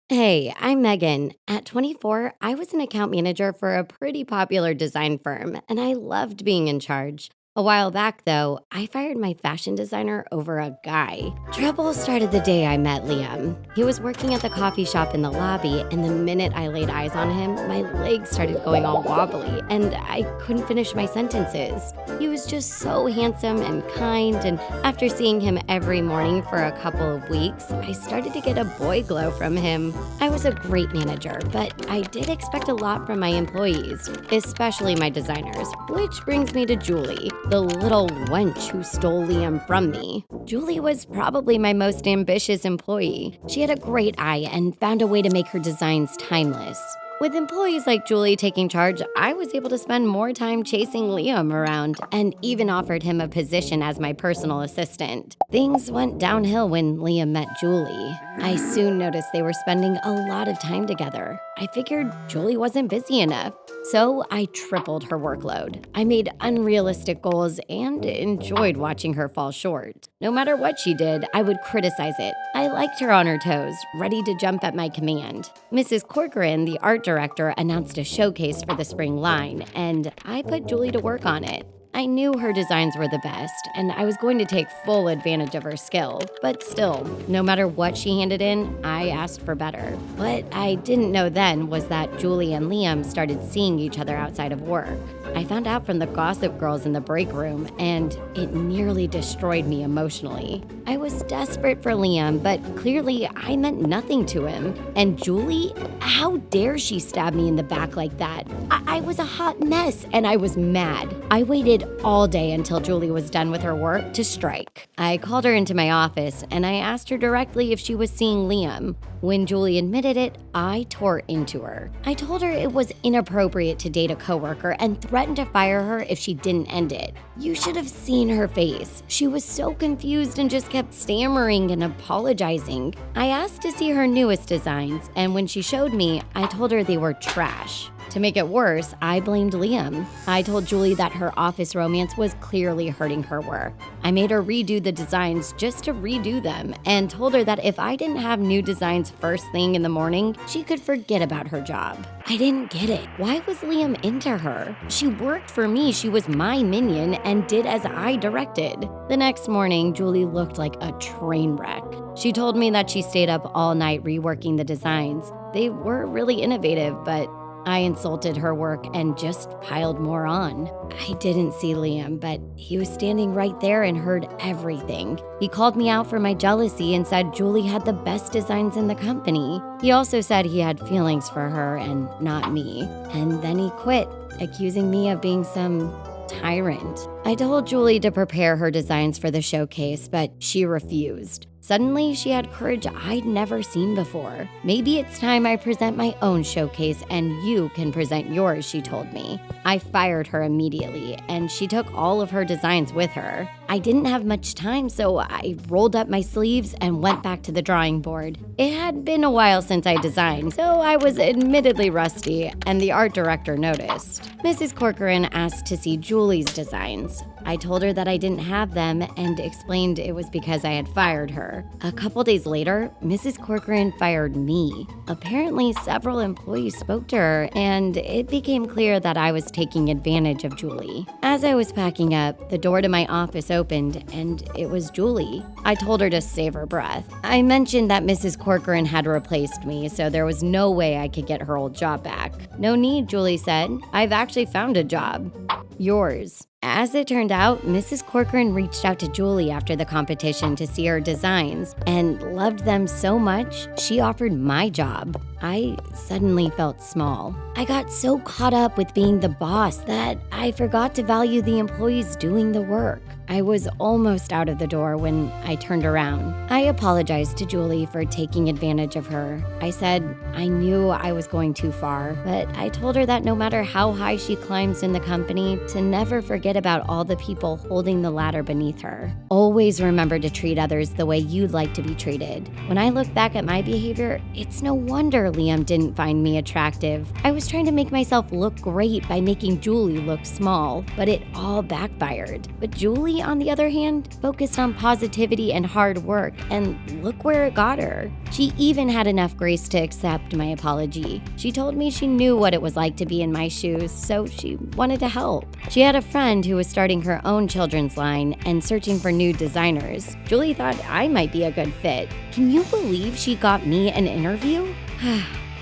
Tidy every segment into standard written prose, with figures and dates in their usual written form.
Hey, I'm Megan. At 24, I was an account manager for a pretty popular design firm, and I loved being in charge. A while back, though, I fired my fashion designer over a guy. Trouble started the day I met Liam. He was working at the coffee shop in the lobby, and the minute I laid eyes on him, my legs started going all wobbly, and I couldn't finish my sentences. He was just so handsome and kind, and after seeing him every morning for a couple of weeks, I started to get a boy glow from him. I was a great manager, but I did expect a lot from my employees, especially my designers, which brings me to Julie, the little wench who stole Liam from me. Julie was probably my most ambitious employee. She had a great eye and found a way to make her designs timeless. With employees like Julie taking charge, I was able to spend more time chasing Liam around and even offered him a position as my personal assistant. Things went downhill when Liam met Julie. I soon noticed they were spending a lot of time together. I figured Julie wasn't busy enough, so I tripled her workload. I made unrealistic goals and enjoyed watching her fall short. No matter what she did, I would criticize it. I liked her on her toes, ready to jump at my command. Mrs. Corcoran, the art director, announced a showcase for the spring line, and I put Julie to work on it. I knew her designs were the best, and I was going to take full advantage of her skill. But still, no matter what she handed in, I asked for better. What I didn't know then was that Julie and Liam started seeing each other outside of work. I found out from the gossip girls in the break room, and it nearly destroyed me emotionally. I was desperate for Liam, but clearly I meant nothing to him. And Julie, how dare she stab me in the back like that? I was a hot mess, and I was mad. I waited all day until Julie was done with her work to strike. I called her into my office, and I asked her directly if she was seeing Liam. When Julie admitted it, I tore into her. I told her it was inappropriate to date a coworker and threatened to fire her if she didn't end it. You should have seen her face. She was so confused and just kept stammering and apologizing. I asked to see her newest designs, and when she showed me, I told her they were trash. To make it worse, I blamed Liam. I told Julie that her office romance was clearly hurting her work. I made her redo the designs just to redo them and told her that if I didn't have new designs first thing in the morning, she could forget about her job. I didn't get it. Why was Liam into her? She worked for me. She was my minion and did as I directed. The next morning, Julie looked like a train wreck. She told me that she stayed up all night reworking the designs. They were really innovative, but I insulted her work and just piled more on. I didn't see Liam, but he was standing right there and heard everything. He called me out for my jealousy and said Julie had the best designs in the company. He also said he had feelings for her and not me. And then he quit, accusing me of being some tyrant. I told Julie to prepare her designs for the showcase, but she refused. Suddenly, she had courage I'd never seen before. Maybe it's time I present my own showcase and you can present yours, she told me. I fired her immediately, and she took all of her designs with her. I didn't have much time, so I rolled up my sleeves and went back to the drawing board. It had been a while since I designed, so I was admittedly rusty, and the art director noticed. Mrs. Corcoran asked to see Julie's designs. I told her that I didn't have them and explained it was because I had fired her. A couple days later, Mrs. Corcoran fired me. Apparently, several employees spoke to her, and it became clear that I was taking advantage of Julie. As I was packing up, the door to my office opened, and it was Julie. I told her to save her breath. I mentioned that Mrs. Corcoran had replaced me, so there was no way I could get her old job back. No need, Julie said. I've actually found a job. Yours. As it turned out, Mrs. Corcoran reached out to Julie after the competition to see her designs and loved them so much, she offered my job. I suddenly felt small. I got so caught up with being the boss that I forgot to value the employees doing the work. I was almost out of the door when I turned around. I apologized to Julie for taking advantage of her. I said I knew I was going too far, but I told her that no matter how high she climbs in the company, to never forget about all the people holding the ladder beneath her. Always always remember to treat others the way you'd like to be treated. When I look back at my behavior, it's no wonder Liam didn't find me attractive. I was trying to make myself look great by making Julie look small, but it all backfired. But Julie, on the other hand, focused on positivity and hard work, and look where it got her. She even had enough grace to accept my apology. She told me she knew what it was like to be in my shoes, so she wanted to help. She had a friend who was starting her own children's line and searching for new designers. Julie thought I might be a good fit. Can you believe she got me an interview?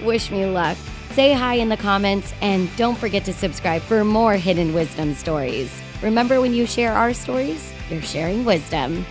Wish me luck. Say hi in the comments, and don't forget to subscribe for more hidden wisdom stories. Remember, when you share our stories, you're sharing wisdom.